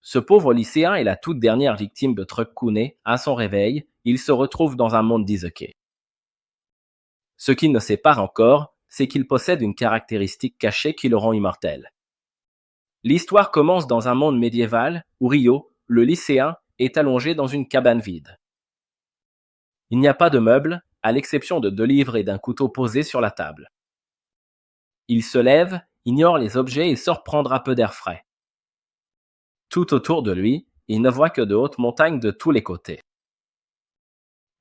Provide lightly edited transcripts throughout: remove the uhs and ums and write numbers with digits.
Ce pauvre lycéen est la toute dernière victime de Truck Kune. À son réveil, il se retrouve dans un monde d'isekai. Ce qu'il ne sait pas encore, c'est qu'il possède une caractéristique cachée qui le rend immortel. L'histoire commence dans un monde médiéval où Ryo, le lycéen, est allongé dans une cabane vide. Il n'y a pas de meubles, à l'exception de 2 livres et d'un couteau posé sur la table. Il se lève, ignore les objets et sort prendre un peu d'air frais. Tout autour de lui, il ne voit que de hautes montagnes de tous les côtés.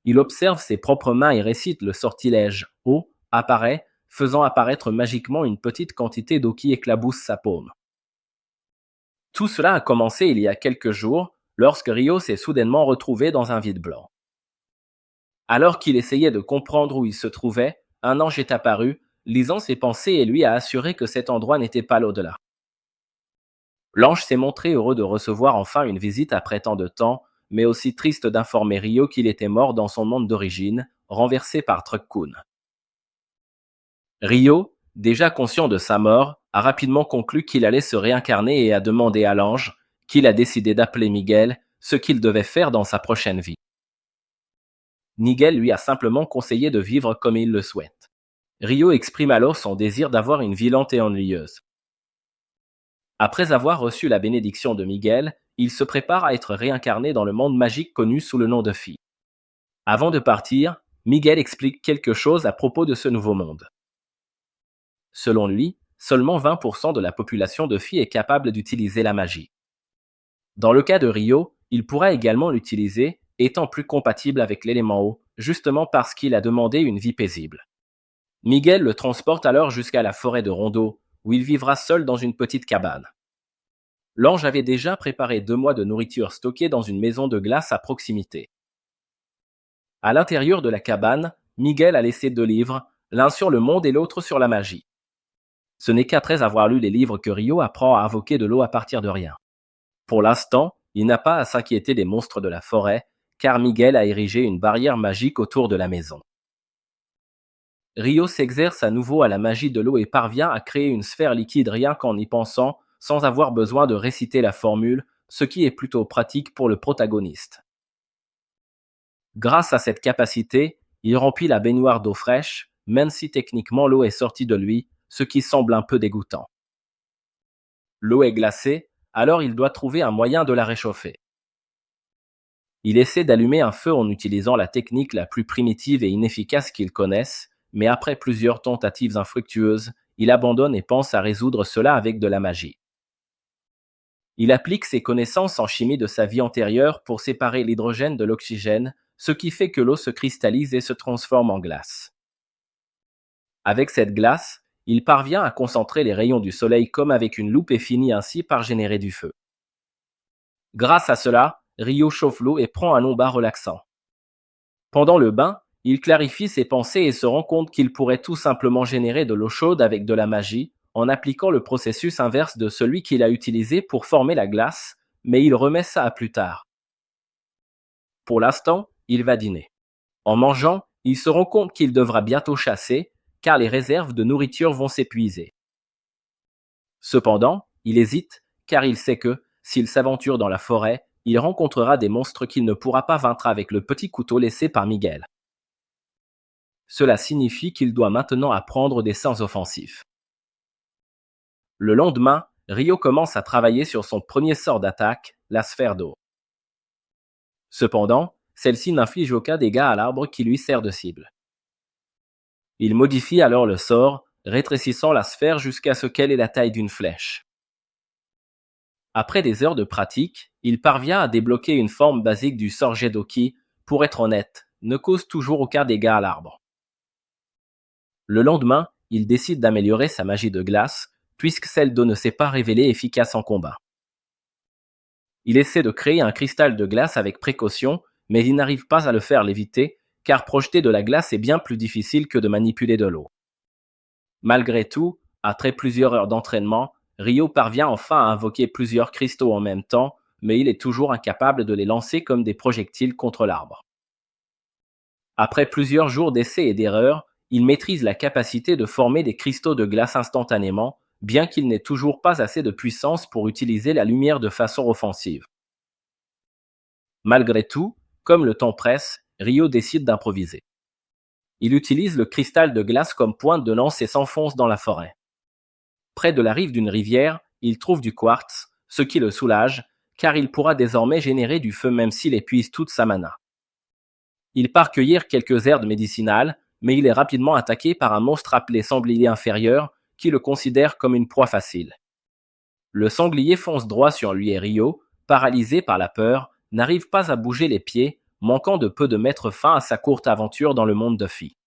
Il observe ses propres mains et récite le sortilège. Eau apparaît, faisant apparaître magiquement une petite quantité d'eau qui éclabousse sa paume. Tout cela a commencé il y a quelques jours, lorsque Ryo s'est soudainement retrouvé dans un vide blanc. Alors qu'il essayait de comprendre où il se trouvait, un ange est apparu, lisant ses pensées et lui a assuré que cet endroit n'était pas l'au-delà. L'ange s'est montré heureux de recevoir enfin une visite après tant de temps, mais aussi triste d'informer Ryo qu'il était mort dans son monde d'origine, renversé par Truck-kun. Ryo, déjà conscient de sa mort, a rapidement conclu qu'il allait se réincarner et a demandé à l'ange, qu'il a décidé d'appeler Miguel, ce qu'il devait faire dans sa prochaine vie. Miguel lui a simplement conseillé de vivre comme il le souhaite. Ryo exprime alors son désir d'avoir une vie lente et ennuyeuse. Après avoir reçu la bénédiction de Miguel, il se prépare à être réincarné dans le monde magique connu sous le nom de Phi. Avant de partir, Miguel explique quelque chose à propos de ce nouveau monde. Selon lui, seulement 20% de la population de Phi est capable d'utiliser la magie. Dans le cas de Ryo, il pourra également l'utiliser, étant plus compatible avec l'élément eau, justement parce qu'il a demandé une vie paisible. Miguel le transporte alors jusqu'à la forêt de Rondo, où il vivra seul dans une petite cabane. L'ange avait déjà préparé 2 mois de nourriture stockée dans une maison de glace à proximité. À l'intérieur de la cabane, Miguel a laissé 2 livres, l'un sur le monde et l'autre sur la magie. Ce n'est qu'après avoir lu les livres que Ryo apprend à invoquer de l'eau à partir de rien. Pour l'instant, il n'a pas à s'inquiéter des monstres de la forêt, car Miguel a érigé une barrière magique autour de la maison. Ryo s'exerce à nouveau à la magie de l'eau et parvient à créer une sphère liquide rien qu'en y pensant, sans avoir besoin de réciter la formule, ce qui est plutôt pratique pour le protagoniste. Grâce à cette capacité, il remplit la baignoire d'eau fraîche, même si techniquement l'eau est sortie de lui, ce qui semble un peu dégoûtant. L'eau est glacée, alors il doit trouver un moyen de la réchauffer. Il essaie d'allumer un feu en utilisant la technique la plus primitive et inefficace qu'il connaisse, mais après plusieurs tentatives infructueuses, il abandonne et pense à résoudre cela avec de la magie. Il applique ses connaissances en chimie de sa vie antérieure pour séparer l'hydrogène de l'oxygène, ce qui fait que l'eau se cristallise et se transforme en glace. Avec cette glace, il parvient à concentrer les rayons du soleil comme avec une loupe et finit ainsi par générer du feu. Grâce à cela, Ryo chauffe l'eau et prend un long bain relaxant. Pendant le bain, il clarifie ses pensées et se rend compte qu'il pourrait tout simplement générer de l'eau chaude avec de la magie, en appliquant le processus inverse de celui qu'il a utilisé pour former la glace, mais il remet ça à plus tard. Pour l'instant, il va dîner. En mangeant, il se rend compte qu'il devra bientôt chasser, car les réserves de nourriture vont s'épuiser. Cependant, il hésite, car il sait que, s'il s'aventure dans la forêt, il rencontrera des monstres qu'il ne pourra pas vaincre avec le petit couteau laissé par Miguel. Cela signifie qu'il doit maintenant apprendre des sorts offensifs. Le lendemain, Ryo commence à travailler sur son premier sort d'attaque, la sphère d'eau. Cependant, celle-ci n'inflige aucun dégât à l'arbre qui lui sert de cible. Il modifie alors le sort, rétrécissant la sphère jusqu'à ce qu'elle ait la taille d'une flèche. Après des heures de pratique, il parvient à débloquer une forme basique du sort jet d'eau qui, pour être honnête, ne cause toujours aucun dégât à l'arbre. Le lendemain, il décide d'améliorer sa magie de glace, puisque celle d'eau ne s'est pas révélée efficace en combat. Il essaie de créer un cristal de glace avec précaution, mais il n'arrive pas à le faire léviter, car projeter de la glace est bien plus difficile que de manipuler de l'eau. Malgré tout, après plusieurs heures d'entraînement, Ryo parvient enfin à invoquer plusieurs cristaux en même temps, mais il est toujours incapable de les lancer comme des projectiles contre l'arbre. Après plusieurs jours d'essais et d'erreurs, il maîtrise la capacité de former des cristaux de glace instantanément, bien qu'il n'ait toujours pas assez de puissance pour utiliser la lumière de façon offensive. Malgré tout, comme le temps presse, Rio décide d'improviser. Il utilise le cristal de glace comme pointe de lance et s'enfonce dans la forêt. Près de la rive d'une rivière, il trouve du quartz, ce qui le soulage, car il pourra désormais générer du feu même s'il épuise toute sa mana. Il part cueillir quelques herbes médicinales, mais il est rapidement attaqué par un monstre appelé sanglier inférieur, qui le considère comme une proie facile. Le sanglier fonce droit sur lui et Rio, paralysé par la peur, n'arrive pas à bouger les pieds, manquant de peu de mettre fin à sa courte aventure dans le monde de Fi.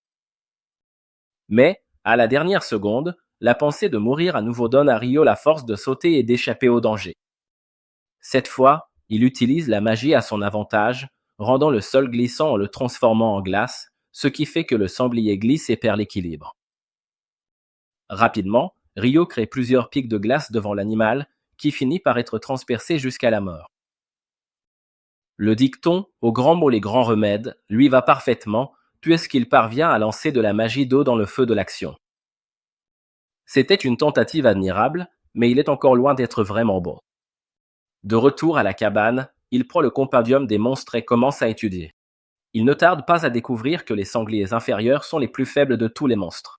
Mais, à la dernière seconde, la pensée de mourir à nouveau donne à Rio la force de sauter et d'échapper au danger. Cette fois, il utilise la magie à son avantage, rendant le sol glissant en le transformant en glace, ce qui fait que le sanglier glisse et perd l'équilibre. Rapidement, Rio crée plusieurs pics de glace devant l'animal, qui finit par être transpercé jusqu'à la mort. Le dicton « Au grand mot les grands remèdes » lui va parfaitement, puisqu'il parvient à lancer de la magie d'eau dans le feu de l'action. C'était une tentative admirable, mais il est encore loin d'être vraiment bon. De retour à la cabane, il prend le compendium des monstres et commence à étudier. Il ne tarde pas à découvrir que les sangliers inférieurs sont les plus faibles de tous les monstres.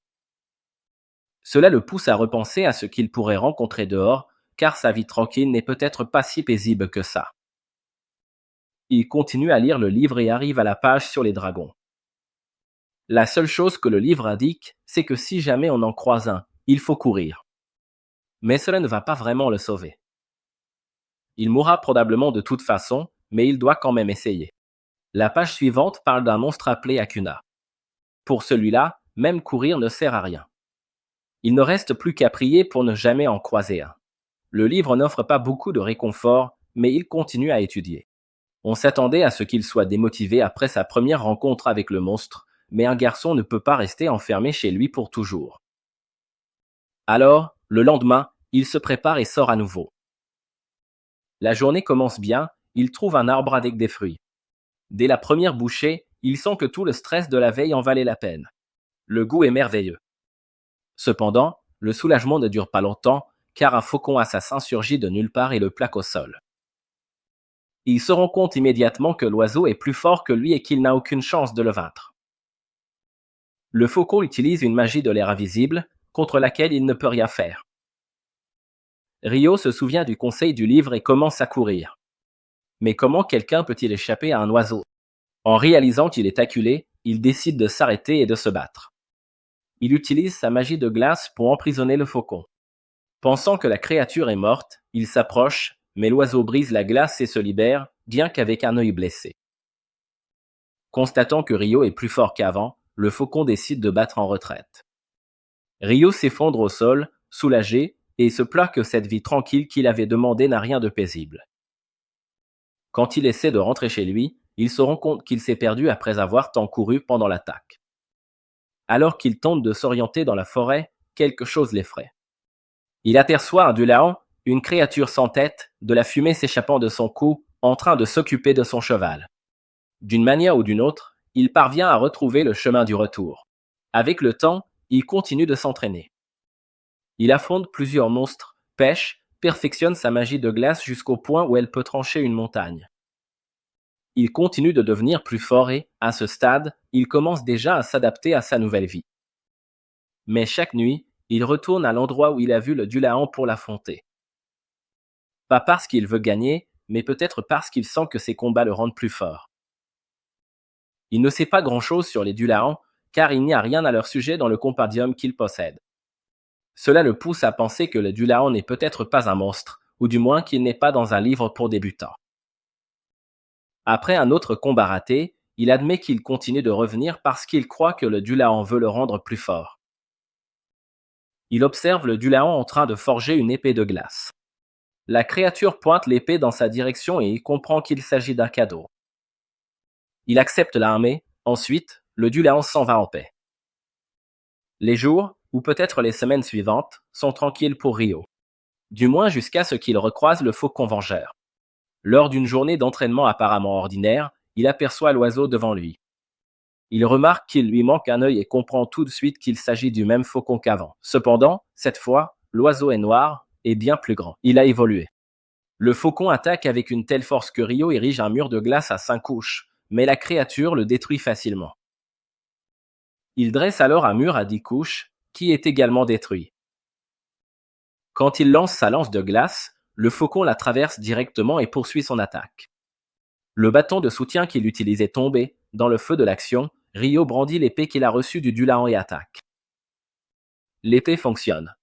Cela le pousse à repenser à ce qu'il pourrait rencontrer dehors, car sa vie tranquille n'est peut-être pas si paisible que ça. Il continue à lire le livre et arrive à la page sur les dragons. La seule chose que le livre indique, c'est que si jamais on en croise un, il faut courir. Mais cela ne va pas vraiment le sauver. Il mourra probablement de toute façon, mais il doit quand même essayer. La page suivante parle d'un monstre appelé Akuna. Pour celui-là, même courir ne sert à rien. Il ne reste plus qu'à prier pour ne jamais en croiser un. Le livre n'offre pas beaucoup de réconfort, mais il continue à étudier. On s'attendait à ce qu'il soit démotivé après sa première rencontre avec le monstre, mais un garçon ne peut pas rester enfermé chez lui pour toujours. Alors, le lendemain, il se prépare et sort à nouveau. La journée commence bien, il trouve un arbre avec des fruits. Dès la première bouchée, il sent que tout le stress de la veille en valait la peine. Le goût est merveilleux. Cependant, le soulagement ne dure pas longtemps, car un faucon assassin surgit de nulle part et le plaque au sol. Il se rend compte immédiatement que l'oiseau est plus fort que lui et qu'il n'a aucune chance de le vaincre. Le faucon utilise une magie de l'air invisible, contre laquelle il ne peut rien faire. Rio se souvient du conseil du livre et commence à courir. Mais comment quelqu'un peut-il échapper à un oiseau? En réalisant qu'il est acculé, il décide de s'arrêter et de se battre. Il utilise sa magie de glace pour emprisonner le faucon. Pensant que la créature est morte, il s'approche, mais l'oiseau brise la glace et se libère, bien qu'avec un œil blessé. Constatant que Rio est plus fort qu'avant, le faucon décide de battre en retraite. Rio s'effondre au sol, soulagé, et se plaint que cette vie tranquille qu'il avait demandée n'a rien de paisible. Quand il essaie de rentrer chez lui, il se rend compte qu'il s'est perdu après avoir tant couru pendant l'attaque. Alors qu'il tente de s'orienter dans la forêt, quelque chose l'effraie. Il aperçoit un Dulahan, une créature sans tête, de la fumée s'échappant de son cou, en train de s'occuper de son cheval. D'une manière ou d'une autre, il parvient à retrouver le chemin du retour. Avec le temps, il continue de s'entraîner. Il affronte plusieurs monstres, pêche, perfectionne sa magie de glace jusqu'au point où elle peut trancher une montagne. Il continue de devenir plus fort et, à ce stade, il commence déjà à s'adapter à sa nouvelle vie. Mais chaque nuit, il retourne à l'endroit où il a vu le Dulahan pour l'affronter. Pas parce qu'il veut gagner, mais peut-être parce qu'il sent que ses combats le rendent plus fort. Il ne sait pas grand-chose sur les Dulahans, car il n'y a rien à leur sujet dans le compendium qu'il possède. Cela le pousse à penser que le Dulahan n'est peut-être pas un monstre, ou du moins qu'il n'est pas dans un livre pour débutants. Après un autre combat raté, il admet qu'il continue de revenir parce qu'il croit que le Dulahan veut le rendre plus fort. Il observe le Dulahan en train de forger une épée de glace. La créature pointe l'épée dans sa direction et il comprend qu'il s'agit d'un cadeau. Il accepte l'armée, ensuite, le Dulahan s'en va en paix. Les jours, ou peut-être les semaines suivantes, sont tranquilles pour Rio. Du moins jusqu'à ce qu'il recroise le faucon vengeur. Lors d'une journée d'entraînement apparemment ordinaire, il aperçoit l'oiseau devant lui. Il remarque qu'il lui manque un œil et comprend tout de suite qu'il s'agit du même faucon qu'avant. Cependant, cette fois, l'oiseau est noir et bien plus grand. Il a évolué. Le faucon attaque avec une telle force que Rio érige un mur de glace à 5 couches, mais la créature le détruit facilement. Il dresse alors un mur à 10 couches, qui est également détruit. Quand il lance sa lance de glace, le faucon la traverse directement et poursuit son attaque. Le bâton de soutien qu'il utilisait tombé, dans le feu de l'action, Rio brandit l'épée qu'il a reçue du Dulahan et attaque. L'épée fonctionne.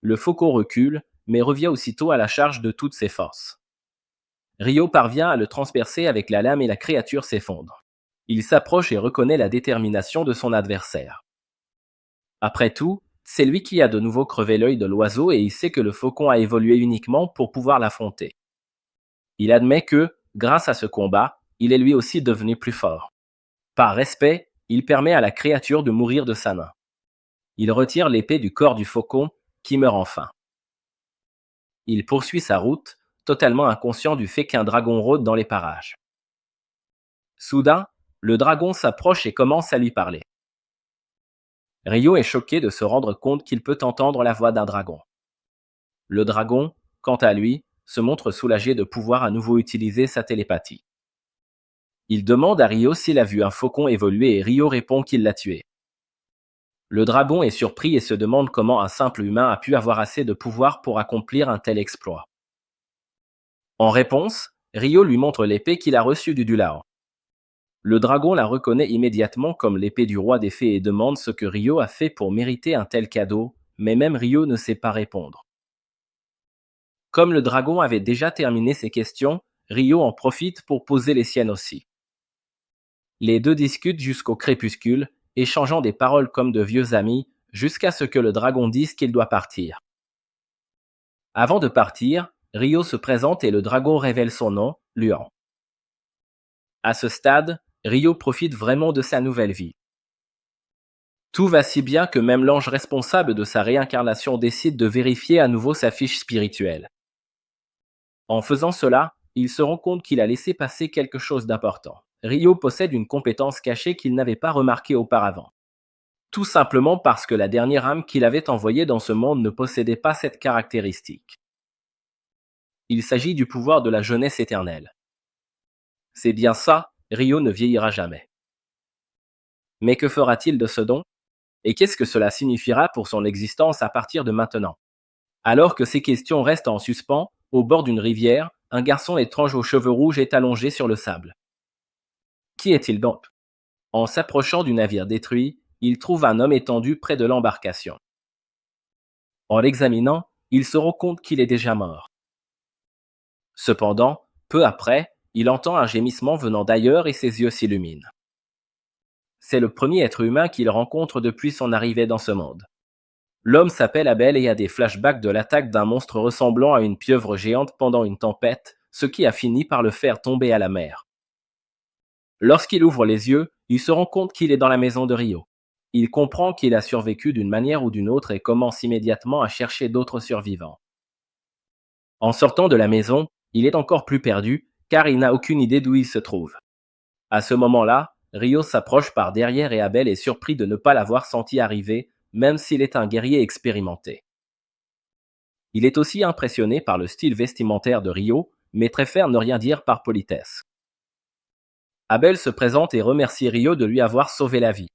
Le faucon recule, mais revient aussitôt à la charge de toutes ses forces. Rio parvient à le transpercer avec la lame et la créature s'effondre. Il s'approche et reconnaît la détermination de son adversaire. Après tout, c'est lui qui a de nouveau crevé l'œil de l'oiseau et il sait que le faucon a évolué uniquement pour pouvoir l'affronter. Il admet que, grâce à ce combat, il est lui aussi devenu plus fort. Par respect, il permet à la créature de mourir de sa main. Il retire l'épée du corps du faucon, qui meurt enfin. Il poursuit sa route, totalement inconscient du fait qu'un dragon rôde dans les parages. Soudain, le dragon s'approche et commence à lui parler. Rio est choqué de se rendre compte qu'il peut entendre la voix d'un dragon. Le dragon, quant à lui, se montre soulagé de pouvoir à nouveau utiliser sa télépathie. Il demande à Rio s'il a vu un faucon évoluer et Rio répond qu'il l'a tué. Le dragon est surpris et se demande comment un simple humain a pu avoir assez de pouvoir pour accomplir un tel exploit. En réponse, Rio lui montre l'épée qu'il a reçue du Dulahan. Le dragon la reconnaît immédiatement comme l'épée du roi des fées et demande ce que Rio a fait pour mériter un tel cadeau, mais même Rio ne sait pas répondre. Comme le dragon avait déjà terminé ses questions, Rio en profite pour poser les siennes aussi. Les deux discutent jusqu'au crépuscule, échangeant des paroles comme de vieux amis, jusqu'à ce que le dragon dise qu'il doit partir. Avant de partir, Rio se présente et le dragon révèle son nom, Luan. À ce stade, Rio profite vraiment de sa nouvelle vie. Tout va si bien que même l'ange responsable de sa réincarnation décide de vérifier à nouveau sa fiche spirituelle. En faisant cela, il se rend compte qu'il a laissé passer quelque chose d'important. Rio possède une compétence cachée qu'il n'avait pas remarquée auparavant. Tout simplement parce que la dernière âme qu'il avait envoyée dans ce monde ne possédait pas cette caractéristique. Il s'agit du pouvoir de la jeunesse éternelle. C'est bien ça, Rio ne vieillira jamais. Mais que fera-t-il de ce don? Et qu'est-ce que cela signifiera pour son existence à partir de maintenant? Alors que ces questions restent en suspens, au bord d'une rivière, un garçon étrange aux cheveux rouges est allongé sur le sable. Qui est-il donc? En s'approchant du navire détruit, il trouve un homme étendu près de l'embarcation. En l'examinant, il se rend compte qu'il est déjà mort. Cependant, peu après, il entend un gémissement venant d'ailleurs et ses yeux s'illuminent. C'est le premier être humain qu'il rencontre depuis son arrivée dans ce monde. L'homme s'appelle Abel et a des flashbacks de l'attaque d'un monstre ressemblant à une pieuvre géante pendant une tempête, ce qui a fini par le faire tomber à la mer. Lorsqu'il ouvre les yeux, il se rend compte qu'il est dans la maison de Rio. Il comprend qu'il a survécu d'une manière ou d'une autre et commence immédiatement à chercher d'autres survivants. En sortant de la maison, il est encore plus perdu, car il n'a aucune idée d'où il se trouve. À ce moment-là, Rio s'approche par derrière et Abel est surpris de ne pas l'avoir senti arriver, même s'il est un guerrier expérimenté. Il est aussi impressionné par le style vestimentaire de Rio, mais préfère ne rien dire par politesse. Abel se présente et remercie Rio de lui avoir sauvé la vie.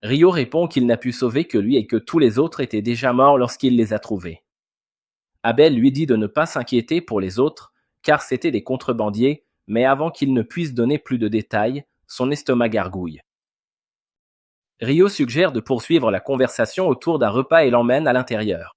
Rio répond qu'il n'a pu sauver que lui et que tous les autres étaient déjà morts lorsqu'il les a trouvés. Abel lui dit de ne pas s'inquiéter pour les autres, car c'étaient des contrebandiers, mais avant qu'il ne puisse donner plus de détails, son estomac gargouille. Rio suggère de poursuivre la conversation autour d'un repas et l'emmène à l'intérieur.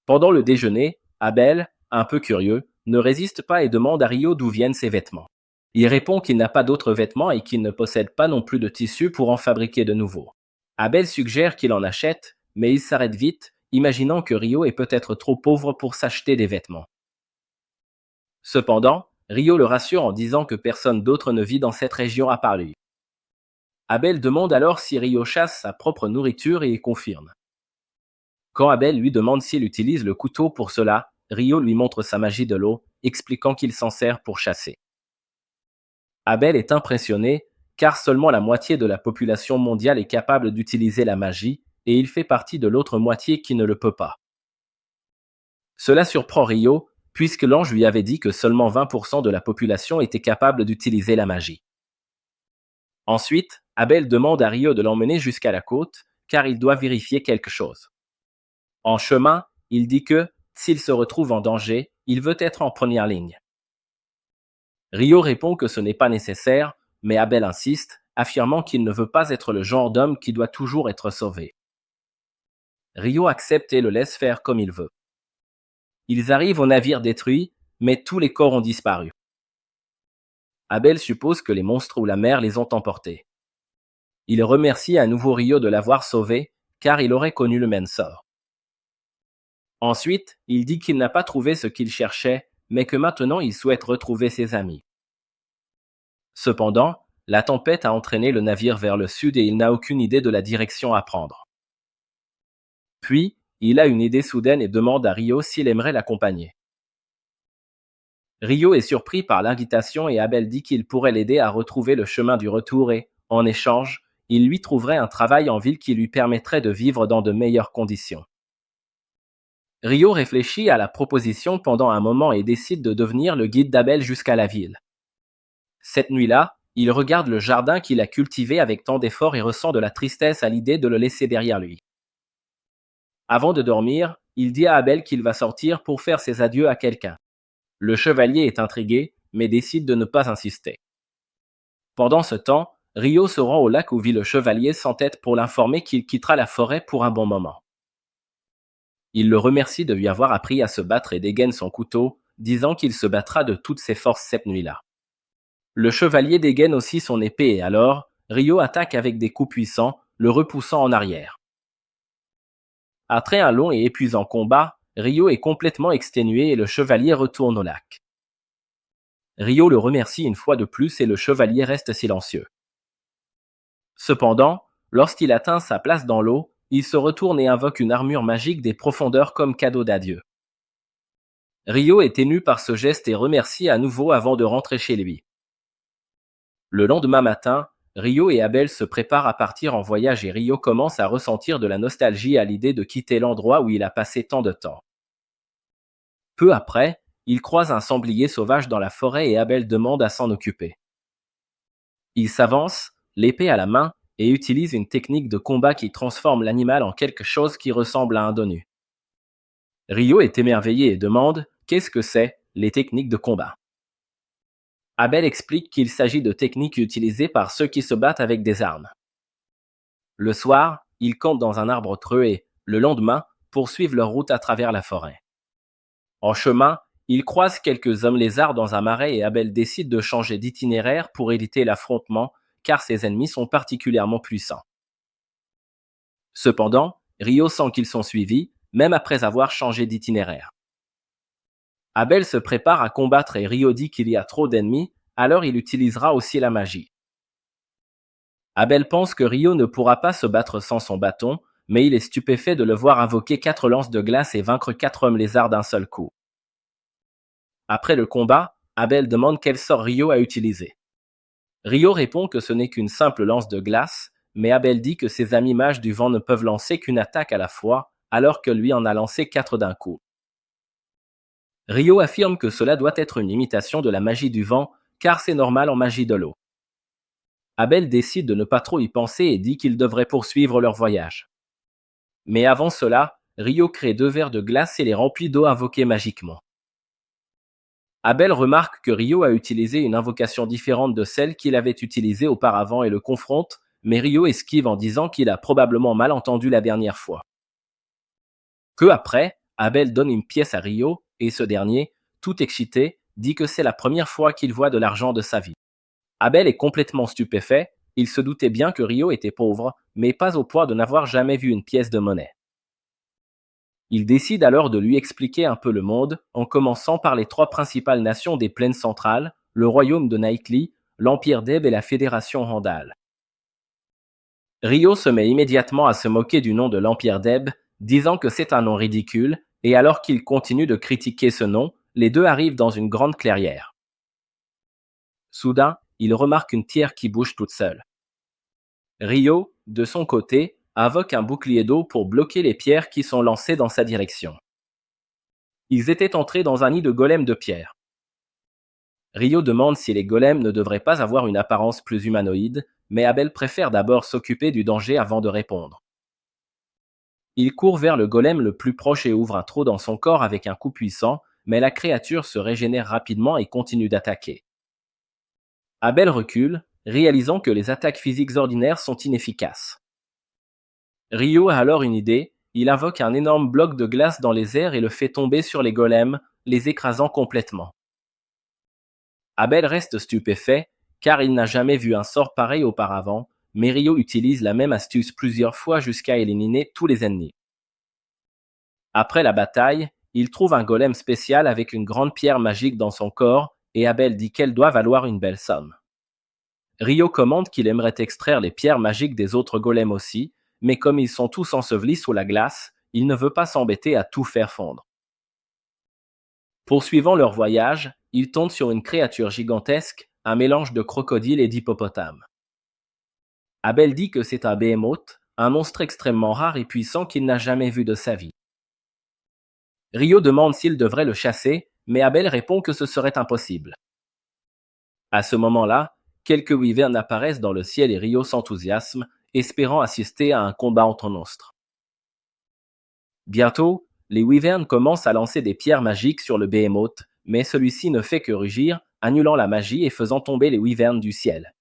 Pendant le déjeuner, Abel, un peu curieux, ne résiste pas et demande à Rio d'où viennent ses vêtements. Il répond qu'il n'a pas d'autres vêtements et qu'il ne possède pas non plus de tissu pour en fabriquer de nouveaux. Abel suggère qu'il en achète, mais il s'arrête vite, imaginant que Rio est peut-être trop pauvre pour s'acheter des vêtements. Cependant, Rio le rassure en disant que personne d'autre ne vit dans cette région à part lui. Abel demande alors si Rio chasse sa propre nourriture et il confirme. Quand Abel lui demande s'il utilise le couteau pour cela, Rio lui montre sa magie de l'eau, expliquant qu'il s'en sert pour chasser. Abel est impressionné, car seulement la moitié de la population mondiale est capable d'utiliser la magie, et il fait partie de l'autre moitié qui ne le peut pas. Cela surprend Rio, puisque l'ange lui avait dit que seulement 20% de la population était capable d'utiliser la magie. Ensuite, Abel demande à Rio de l'emmener jusqu'à la côte, car il doit vérifier quelque chose. En chemin, il dit que, s'il se retrouve en danger, il veut être en première ligne. Rio répond que ce n'est pas nécessaire, mais Abel insiste, affirmant qu'il ne veut pas être le genre d'homme qui doit toujours être sauvé. Rio accepte et le laisse faire comme il veut. Ils arrivent au navire détruit, mais tous les corps ont disparu. Abel suppose que les monstres ou la mer les ont emportés. Il remercie à nouveau Rio de l'avoir sauvé, car il aurait connu le même sort. Ensuite, il dit qu'il n'a pas trouvé ce qu'il cherchait, mais que maintenant il souhaite retrouver ses amis. Cependant, la tempête a entraîné le navire vers le sud et il n'a aucune idée de la direction à prendre. Puis, il a une idée soudaine et demande à Rio s'il aimerait l'accompagner. Rio est surpris par l'invitation et Abel dit qu'il pourrait l'aider à retrouver le chemin du retour et, en échange, il lui trouverait un travail en ville qui lui permettrait de vivre dans de meilleures conditions. Rio réfléchit à la proposition pendant un moment et décide de devenir le guide d'Abel jusqu'à la ville. Cette nuit-là, il regarde le jardin qu'il a cultivé avec tant d'efforts et ressent de la tristesse à l'idée de le laisser derrière lui. Avant de dormir, il dit à Abel qu'il va sortir pour faire ses adieux à quelqu'un. Le chevalier est intrigué, mais décide de ne pas insister. Pendant ce temps, Rio se rend au lac où vit le chevalier sans tête pour l'informer qu'il quittera la forêt pour un bon moment. Il le remercie de lui avoir appris à se battre et dégaine son couteau, disant qu'il se battra de toutes ses forces cette nuit-là. Le chevalier dégaine aussi son épée et alors, Rio attaque avec des coups puissants, le repoussant en arrière. Après un long et épuisant combat, Rio est complètement exténué et le chevalier retourne au lac. Rio le remercie une fois de plus et le chevalier reste silencieux. Cependant, lorsqu'il atteint sa place dans l'eau, il se retourne et invoque une armure magique des profondeurs comme cadeau d'adieu. Rio est ému par ce geste et remercie à nouveau avant de rentrer chez lui. Le lendemain matin, Rio et Abel se préparent à partir en voyage et Rio commence à ressentir de la nostalgie à l'idée de quitter l'endroit où il a passé tant de temps. Peu après, il croise un sanglier sauvage dans la forêt et Abel demande à s'en occuper. Il s'avance, l'épée à la main, et utilise une technique de combat qui transforme l'animal en quelque chose qui ressemble à un dos nu. Rio est émerveillé et demande « Qu'est-ce que c'est, les techniques de combat ?» Abel explique qu'il s'agit de techniques utilisées par ceux qui se battent avec des armes. Le soir, ils campent dans un arbre creux et, le lendemain, poursuivent leur route à travers la forêt. En chemin, ils croisent quelques hommes lézards dans un marais et Abel décide de changer d'itinéraire pour éviter l'affrontement, car ses ennemis sont particulièrement puissants. Cependant, Rio sent qu'ils sont suivis, même après avoir changé d'itinéraire. Abel se prépare à combattre et Rio dit qu'il y a trop d'ennemis, alors il utilisera aussi la magie. Abel pense que Rio ne pourra pas se battre sans son bâton, mais il est stupéfait de le voir invoquer 4 lances de glace et vaincre 4 hommes lézards d'un seul coup. Après le combat, Abel demande quel sort Rio a utilisé. Rio répond que ce n'est qu'une simple lance de glace, mais Abel dit que ses amis mages du vent ne peuvent lancer qu'une attaque à la fois, alors que lui en a lancé 4 d'un coup. Rio affirme que cela doit être une imitation de la magie du vent, car c'est normal en magie de l'eau. Abel décide de ne pas trop y penser et dit qu'ils devraient poursuivre leur voyage. Mais avant cela, Rio crée 2 verres de glace et les remplit d'eau invoquée magiquement. Abel remarque que Rio a utilisé une invocation différente de celle qu'il avait utilisée auparavant et le confronte, mais Rio esquive en disant qu'il a probablement mal entendu la dernière fois. Peu après, Abel donne une pièce à Rio, et ce dernier, tout excité, dit que c'est la première fois qu'il voit de l'argent de sa vie. Abel est complètement stupéfait, il se doutait bien que Rio était pauvre, mais pas au point de n'avoir jamais vu une pièce de monnaie. Il décide alors de lui expliquer un peu le monde, en commençant par les 3 principales nations des plaines centrales, le royaume de Naïkli, l'Empire d'Eb et la Fédération Randall. Rio se met immédiatement à se moquer du nom de l'Empire d'Eb, disant que c'est un nom ridicule, et alors qu'il continue de critiquer ce nom, les deux arrivent dans une grande clairière. Soudain, il remarque une pierre qui bouge toute seule. Rio, de son côté, invoque un bouclier d'eau pour bloquer les pierres qui sont lancées dans sa direction. Ils étaient entrés dans un nid de golems de pierre. Rio demande si les golems ne devraient pas avoir une apparence plus humanoïde, mais Abel préfère d'abord s'occuper du danger avant de répondre. Il court vers le golem le plus proche et ouvre un trou dans son corps avec un coup puissant, mais la créature se régénère rapidement et continue d'attaquer. Abel recule, réalisant que les attaques physiques ordinaires sont inefficaces. Rio a alors une idée, il invoque un énorme bloc de glace dans les airs et le fait tomber sur les golems, les écrasant complètement. Abel reste stupéfait, car il n'a jamais vu un sort pareil auparavant, mais Rio utilise la même astuce plusieurs fois jusqu'à éliminer tous les ennemis. Après la bataille, il trouve un golem spécial avec une grande pierre magique dans son corps, et Abel dit qu'elle doit valoir une belle somme. Rio commande qu'il aimerait extraire les pierres magiques des autres golems aussi, mais comme ils sont tous ensevelis sous la glace, il ne veut pas s'embêter à tout faire fondre. Poursuivant leur voyage, ils tombent sur une créature gigantesque, un mélange de crocodile et d'hippopotame. Abel dit que c'est un behemoth, un monstre extrêmement rare et puissant qu'il n'a jamais vu de sa vie. Rio demande s'il devrait le chasser, mais Abel répond que ce serait impossible. À ce moment-là, quelques wyverns apparaissent dans le ciel et Rio s'enthousiasme, espérant assister à un combat entre monstres. Bientôt, les wyverns commencent à lancer des pierres magiques sur le behemoth, mais celui-ci ne fait que rugir, annulant la magie et faisant tomber les wyverns du ciel.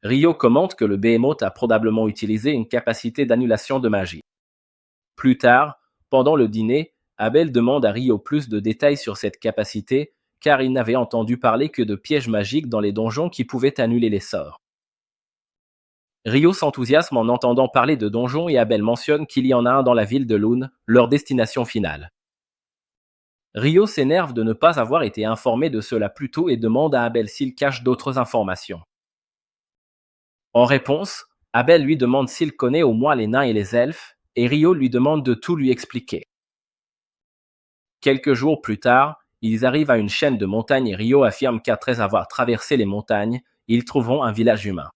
Rio commente que le behemoth a probablement utilisé une capacité d'annulation de magie. Plus tard, pendant le dîner, Abel demande à Rio plus de détails sur cette capacité, car il n'avait entendu parler que de pièges magiques dans les donjons qui pouvaient annuler les sorts. Rio s'enthousiasme en entendant parler de donjons et Abel mentionne qu'il y en a un dans la ville de Lune, leur destination finale. Rio s'énerve de ne pas avoir été informé de cela plus tôt et demande à Abel s'il cache d'autres informations. En réponse, Abel lui demande s'il connaît au moins les nains et les elfes, et Rio lui demande de tout lui expliquer. Quelques jours plus tard, ils arrivent à une chaîne de montagnes et Rio affirme qu'après avoir traversé les montagnes, ils trouveront un village humain.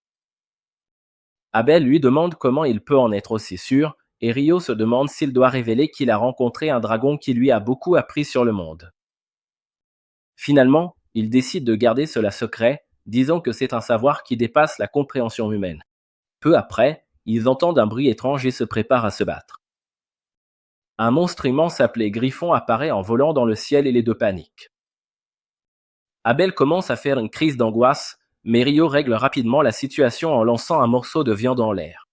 Abel lui demande comment il peut en être aussi sûr, et Rio se demande s'il doit révéler qu'il a rencontré un dragon qui lui a beaucoup appris sur le monde. Finalement, il décide de garder cela secret, disant que c'est un savoir qui dépasse la compréhension humaine. Peu après, ils entendent un bruit étrange et se préparent à se battre. Un monstre immense appelé Griffon apparaît en volant dans le ciel et les deux paniquent. Abel commence à faire une crise d'angoisse, mais Rio règle rapidement la situation en lançant un morceau de viande en l'air.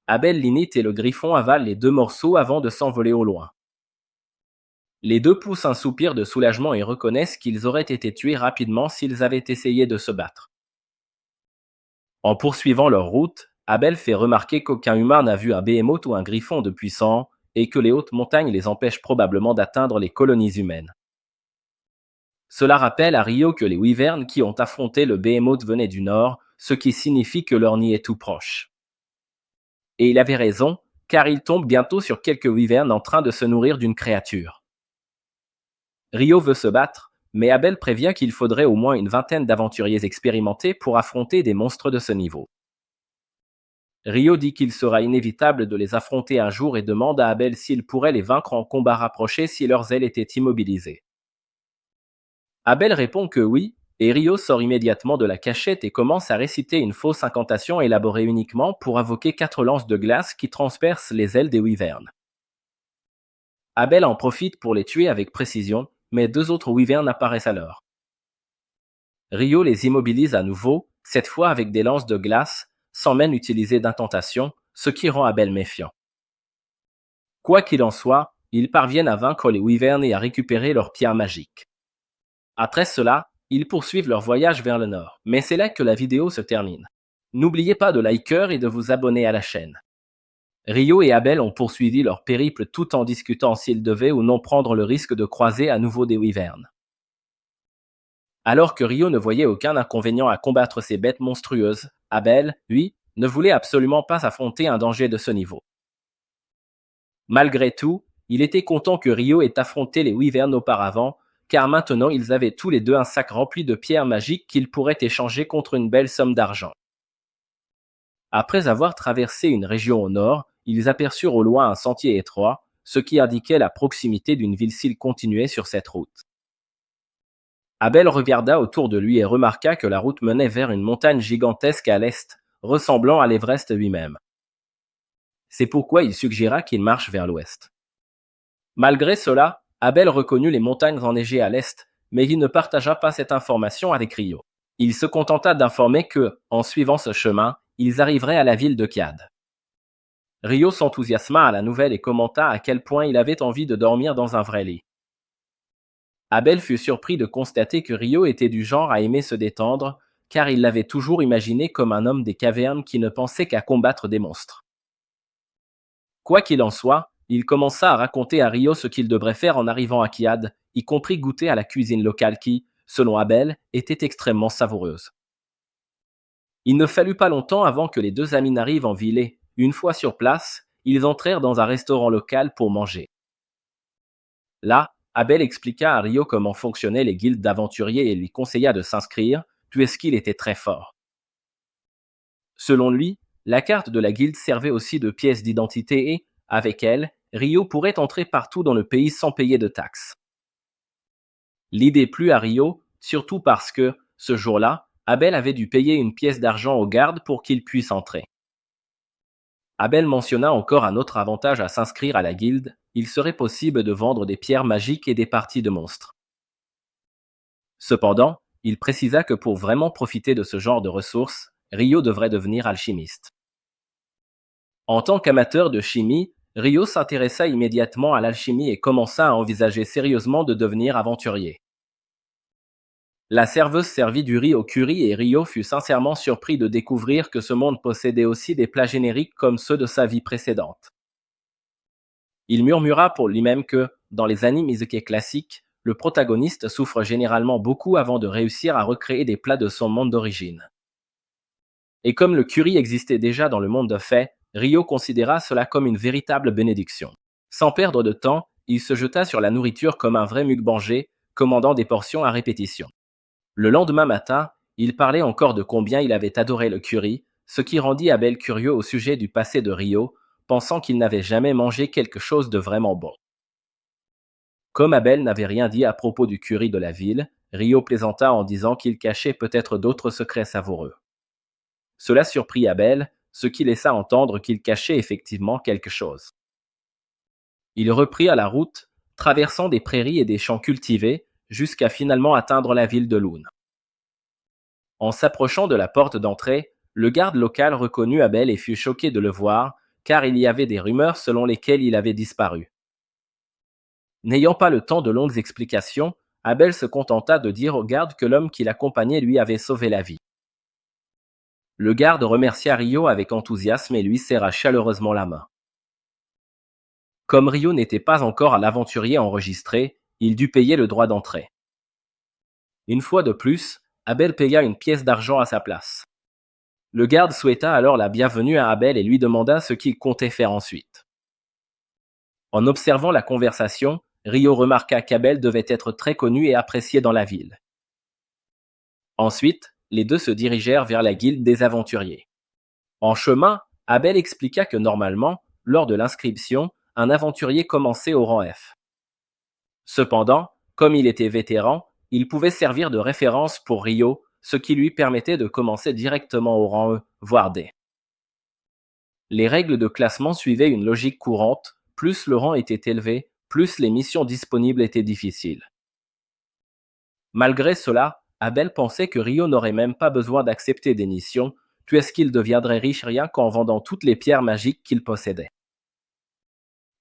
Abel l'imite et le Griffon avale les deux morceaux avant de s'envoler au loin. Les deux poussent un soupir de soulagement et reconnaissent qu'ils auraient été tués rapidement s'ils avaient essayé de se battre. En poursuivant leur route, Abel fait remarquer qu'aucun humain n'a vu un behemoth ou un griffon depuis 100 ans, et que les hautes montagnes les empêchent probablement d'atteindre les colonies humaines. Cela rappelle à Rio que les wyverns qui ont affronté le behemoth venaient du nord, ce qui signifie que leur nid est tout proche. Et il avait raison, car il tombe bientôt sur quelques wyverns en train de se nourrir d'une créature. Rio veut se battre, mais Abel prévient qu'il faudrait au moins une vingtaine d'aventuriers expérimentés pour affronter des monstres de ce niveau. Rio dit qu'il sera inévitable de les affronter un jour et demande à Abel s'il pourrait les vaincre en combat rapproché si leurs ailes étaient immobilisées. Abel répond que oui, et Rio sort immédiatement de la cachette et commence à réciter une fausse incantation élaborée uniquement pour invoquer 4 lances de glace qui transpercent les ailes des wyverns. Abel en profite pour les tuer avec précision, mais 2 autres wyverns apparaissent alors. Rio les immobilise à nouveau, cette fois avec des lances de glace, sans même utiliser d'incantation, ce qui rend Abel méfiant. Quoi qu'il en soit, ils parviennent à vaincre les wyverns et à récupérer leurs pierres magiques. Après cela, ils poursuivent leur voyage vers le nord, mais c'est là que la vidéo se termine. N'oubliez pas de liker et de vous abonner à la chaîne. Rio et Abel ont poursuivi leur périple tout en discutant s'ils devaient ou non prendre le risque de croiser à nouveau des wyverns. Alors que Rio ne voyait aucun inconvénient à combattre ces bêtes monstrueuses, Abel, lui, ne voulait absolument pas affronter un danger de ce niveau. Malgré tout, il était content que Rio ait affronté les wyverns auparavant, car maintenant ils avaient tous les deux un sac rempli de pierres magiques qu'ils pourraient échanger contre une belle somme d'argent. Après avoir traversé une région au nord, ils aperçurent au loin un sentier étroit, ce qui indiquait la proximité d'une ville s'ils continuaient sur cette route. Abel regarda autour de lui et remarqua que la route menait vers une montagne gigantesque à l'est, ressemblant à l'Everest lui-même. C'est pourquoi il suggéra qu'ils marchent vers l'ouest. Malgré cela, Abel reconnut les montagnes enneigées à l'est, mais il ne partagea pas cette information avec Rio. Il se contenta d'informer que, en suivant ce chemin, ils arriveraient à la ville de Kiad. Rio s'enthousiasma à la nouvelle et commenta à quel point il avait envie de dormir dans un vrai lit. Abel fut surpris de constater que Rio était du genre à aimer se détendre, car il l'avait toujours imaginé comme un homme des cavernes qui ne pensait qu'à combattre des monstres. Quoi qu'il en soit, il commença à raconter à Rio ce qu'il devrait faire en arrivant à Kiad, y compris goûter à la cuisine locale qui, selon Abel, était extrêmement savoureuse. Il ne fallut pas longtemps avant que les deux amis n'arrivent en ville et, une fois sur place, ils entrèrent dans un restaurant local pour manger. Là, Abel expliqua à Rio comment fonctionnaient les guildes d'aventuriers et lui conseilla de s'inscrire, puisqu'il était très fort. Selon lui, la carte de la guilde servait aussi de pièce d'identité et, avec elle, Rio pourrait entrer partout dans le pays sans payer de taxes. L'idée plut à Rio, surtout parce que, ce jour-là, Abel avait dû payer une pièce d'argent aux gardes pour qu'il puisse entrer. Abel mentionna encore un autre avantage à s'inscrire à la guilde, il serait possible de vendre des pierres magiques et des parties de monstres. Cependant, il précisa que pour vraiment profiter de ce genre de ressources, Rio devrait devenir alchimiste. En tant qu'amateur de chimie, Rio s'intéressa immédiatement à l'alchimie et commença à envisager sérieusement de devenir aventurier. La serveuse servit du riz au curry et Rio fut sincèrement surpris de découvrir que ce monde possédait aussi des plats génériques comme ceux de sa vie précédente. Il murmura pour lui-même que, dans les animes isekai classiques, le protagoniste souffre généralement beaucoup avant de réussir à recréer des plats de son monde d'origine. Et comme le curry existait déjà dans le monde de Fey, Rio considéra cela comme une véritable bénédiction. Sans perdre de temps, il se jeta sur la nourriture comme un vrai mukbanger, commandant des portions à répétition. Le lendemain matin, il parlait encore de combien il avait adoré le curry, ce qui rendit Abel curieux au sujet du passé de Rio, pensant qu'il n'avait jamais mangé quelque chose de vraiment bon. Comme Abel n'avait rien dit à propos du curry de la ville, Rio plaisanta en disant qu'il cachait peut-être d'autres secrets savoureux. Cela surprit Abel, ce qui laissa entendre qu'il cachait effectivement quelque chose. Il reprit à la route, traversant des prairies et des champs cultivés, jusqu'à finalement atteindre la ville de Loon. En s'approchant de la porte d'entrée, le garde local reconnut Abel et fut choqué de le voir, car il y avait des rumeurs selon lesquelles il avait disparu. N'ayant pas le temps de longues explications, Abel se contenta de dire au garde que l'homme qui l'accompagnait lui avait sauvé la vie. Le garde remercia Rio avec enthousiasme et lui serra chaleureusement la main. Comme Rio n'était pas encore un aventurier enregistré, il dut payer le droit d'entrée. Une fois de plus, Abel paya une pièce d'argent à sa place. Le garde souhaita alors la bienvenue à Abel et lui demanda ce qu'il comptait faire ensuite. En observant la conversation, Rio remarqua qu'Abel devait être très connu et apprécié dans la ville. Ensuite, les deux se dirigèrent vers la guilde des aventuriers. En chemin, Abel expliqua que normalement, lors de l'inscription, un aventurier commençait au rang F. Cependant, comme il était vétéran, il pouvait servir de référence pour Rio, ce qui lui permettait de commencer directement au rang E, voire D. Les règles de classement suivaient une logique courante, plus le rang était élevé, plus les missions disponibles étaient difficiles. Malgré cela, Abel pensait que Rio n'aurait même pas besoin d'accepter des missions, puisqu'il deviendrait riche rien qu'en vendant toutes les pierres magiques qu'il possédait.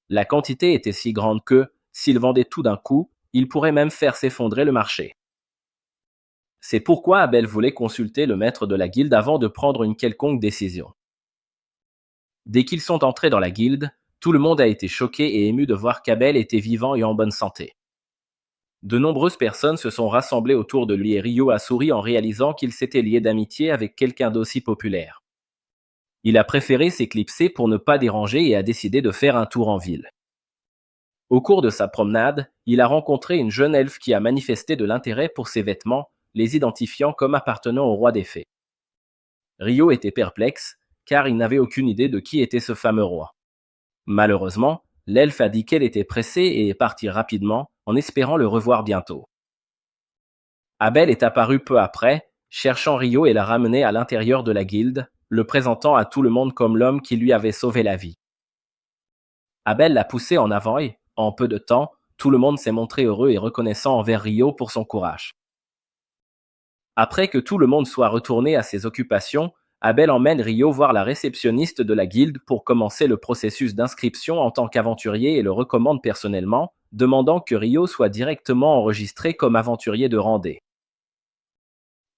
La quantité était si grande que, s'il vendait tout d'un coup, il pourrait même faire s'effondrer le marché. C'est pourquoi Abel voulait consulter le maître de la guilde avant de prendre une quelconque décision. Dès qu'ils sont entrés dans la guilde, tout le monde a été choqué et ému de voir qu'Abel était vivant et en bonne santé. De nombreuses personnes se sont rassemblées autour de lui et Rio a souri en réalisant qu'il s'était lié d'amitié avec quelqu'un d'aussi populaire. Il a préféré s'éclipser pour ne pas déranger et a décidé de faire un tour en ville. Au cours de sa promenade, il a rencontré une jeune elfe qui a manifesté de l'intérêt pour ses vêtements, les identifiant comme appartenant au roi des fées. Rio était perplexe, car il n'avait aucune idée de qui était ce fameux roi. Malheureusement, l'elfe a dit qu'elle était pressée et est partie rapidement, en espérant le revoir bientôt. Abel est apparu peu après, cherchant Rio et l'a ramené à l'intérieur de la guilde, le présentant à tout le monde comme l'homme qui lui avait sauvé la vie. Abel l'a poussé en avant et, en peu de temps, tout le monde s'est montré heureux et reconnaissant envers Rio pour son courage. Après que tout le monde soit retourné à ses occupations, Abel emmène Rio voir la réceptionniste de la guilde pour commencer le processus d'inscription en tant qu'aventurier et le recommande personnellement, demandant que Rio soit directement enregistré comme aventurier de randée.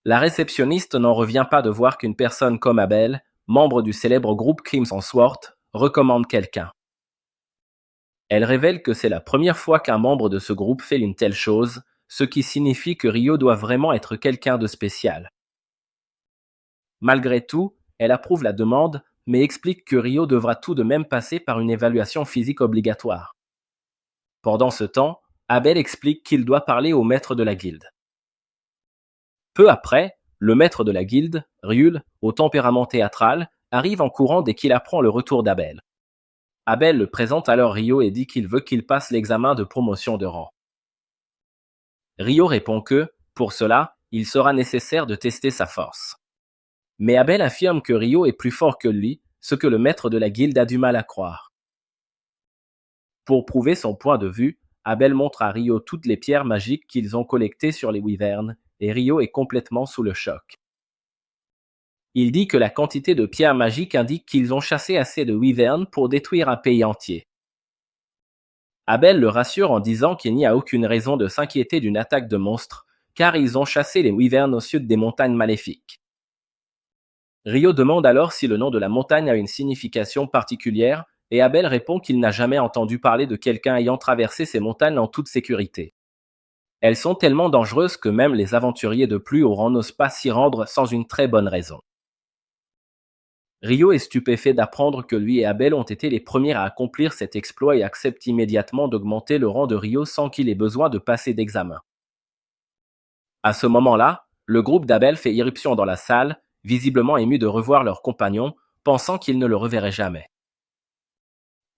La réceptionniste n'en revient pas de voir qu'une personne comme Abel, membre du célèbre groupe Crimson Sword, recommande quelqu'un. Elle révèle que c'est la première fois qu'un membre de ce groupe fait une telle chose, ce qui signifie que Rio doit vraiment être quelqu'un de spécial. Malgré tout, elle approuve la demande, mais explique que Rio devra tout de même passer par une évaluation physique obligatoire. Pendant ce temps, Abel explique qu'il doit parler au maître de la guilde. Peu après, le maître de la guilde, Riul, au tempérament théâtral, arrive en courant dès qu'il apprend le retour d'Abel. Abel le présente alors Rio et dit qu'il veut qu'il passe l'examen de promotion de rang. Rio répond que, pour cela, il sera nécessaire de tester sa force. Mais Abel affirme que Rio est plus fort que lui, ce que le maître de la guilde a du mal à croire. Pour prouver son point de vue, Abel montre à Rio toutes les pierres magiques qu'ils ont collectées sur les wyverns, et Rio est complètement sous le choc. Il dit que la quantité de pierres magiques indique qu'ils ont chassé assez de wyverns pour détruire un pays entier. Abel le rassure en disant qu'il n'y a aucune raison de s'inquiéter d'une attaque de monstres, car ils ont chassé les wyverns au sud des montagnes maléfiques. Rio demande alors si le nom de la montagne a une signification particulière, et Abel répond qu'il n'a jamais entendu parler de quelqu'un ayant traversé ces montagnes en toute sécurité. Elles sont tellement dangereuses que même les aventuriers de plus haut rang n'osent pas s'y rendre sans une très bonne raison. Rio est stupéfait d'apprendre que lui et Abel ont été les premiers à accomplir cet exploit et accepte immédiatement d'augmenter le rang de Rio sans qu'il ait besoin de passer d'examen. À ce moment-là, le groupe d'Abel fait irruption dans la salle, visiblement ému de revoir leur compagnon, pensant qu'ils ne le reverraient jamais.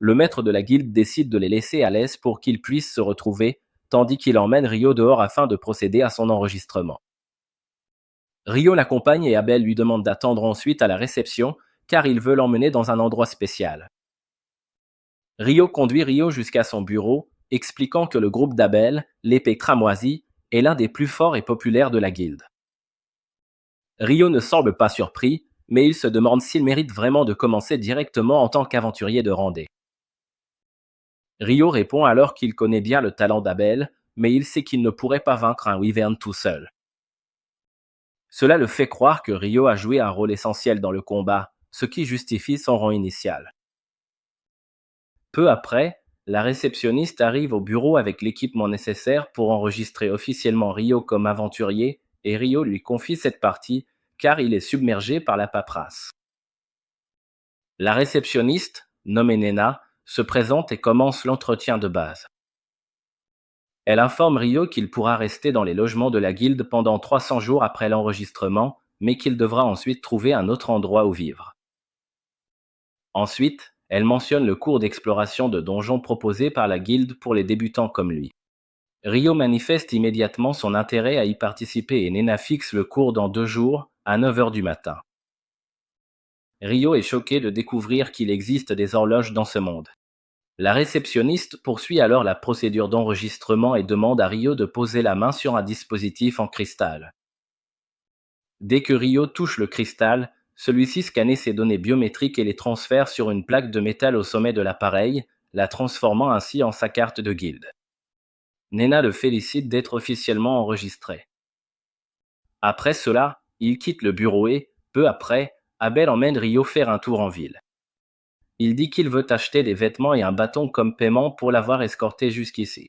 Le maître de la guilde décide de les laisser à l'aise pour qu'ils puissent se retrouver, tandis qu'il emmène Rio dehors afin de procéder à son enregistrement. Rio l'accompagne et Abel lui demande d'attendre ensuite à la réception, car il veut l'emmener dans un endroit spécial. Rio conduit Rio jusqu'à son bureau, expliquant que le groupe d'Abel, l'épée cramoisie, est l'un des plus forts et populaires de la guilde. Rio ne semble pas surpris, mais il se demande s'il mérite vraiment de commencer directement en tant qu'aventurier de randée. Rio répond alors qu'il connaît bien le talent d'Abel, mais il sait qu'il ne pourrait pas vaincre un wyvern tout seul. Cela le fait croire que Rio a joué un rôle essentiel dans le combat, ce qui justifie son rang initial. Peu après, la réceptionniste arrive au bureau avec l'équipement nécessaire pour enregistrer officiellement Rio comme aventurier, et Rio lui confie cette partie, car il est submergé par la paperasse. La réceptionniste, nommée Nena, se présente et commence l'entretien de base. Elle informe Rio qu'il pourra rester dans les logements de la guilde pendant 300 jours après l'enregistrement, mais qu'il devra ensuite trouver un autre endroit où vivre. Ensuite, elle mentionne le cours d'exploration de donjons proposé par la guilde pour les débutants comme lui. Rio manifeste immédiatement son intérêt à y participer et Nena fixe le cours dans 2 jours, à 9h du matin. Rio est choqué de découvrir qu'il existe des horloges dans ce monde. La réceptionniste poursuit alors la procédure d'enregistrement et demande à Rio de poser la main sur un dispositif en cristal. Dès que Rio touche le cristal, celui-ci scanne ses données biométriques et les transfère sur une plaque de métal au sommet de l'appareil, la transformant ainsi en sa carte de guilde. Nena le félicite d'être officiellement enregistré. Après cela, il quitte le bureau et, peu après, Abel emmène Rio faire un tour en ville. Il dit qu'il veut acheter des vêtements et un bâton comme paiement pour l'avoir escorté jusqu'ici.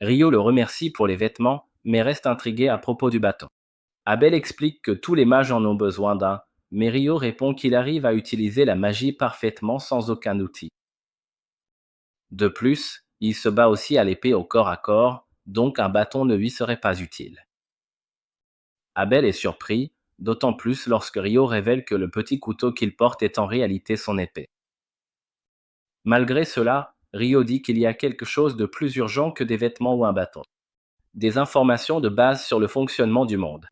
Rio le remercie pour les vêtements, mais reste intrigué à propos du bâton. Abel explique que tous les mages en ont besoin d'un, mais Rio répond qu'il arrive à utiliser la magie parfaitement sans aucun outil. De plus, il se bat aussi à l'épée au corps à corps, donc un bâton ne lui serait pas utile. Abel est surpris, d'autant plus lorsque Rio révèle que le petit couteau qu'il porte est en réalité son épée. Malgré cela, Rio dit qu'il y a quelque chose de plus urgent que des vêtements ou un bâton. Des informations de base sur le fonctionnement du monde.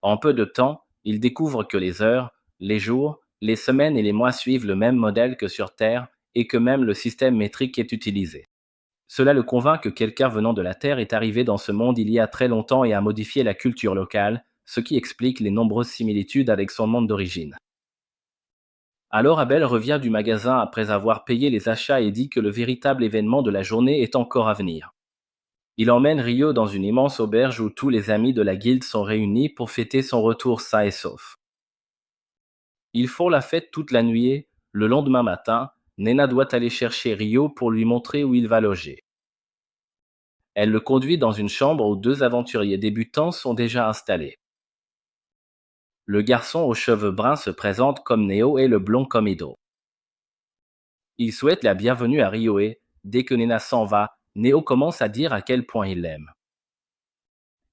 En peu de temps, il découvre que les heures, les jours, les semaines et les mois suivent le même modèle que sur Terre et que même le système métrique est utilisé. Cela le convainc que quelqu'un venant de la Terre est arrivé dans ce monde il y a très longtemps et a modifié la culture locale, ce qui explique les nombreuses similitudes avec son monde d'origine. Alors Abel revient du magasin après avoir payé les achats et dit que le véritable événement de la journée est encore à venir. Il emmène Rio dans une immense auberge où tous les amis de la guilde sont réunis pour fêter son retour sain et sauf. Ils font la fête toute la nuit et, le lendemain matin, Nena doit aller chercher Rio pour lui montrer où il va loger. Elle le conduit dans une chambre où deux aventuriers débutants sont déjà installés. Le garçon aux cheveux bruns se présente comme Neo et le blond comme Ido. Il souhaite la bienvenue à Rio et, dès que Nena s'en va, Neo commence à dire à quel point il l'aime.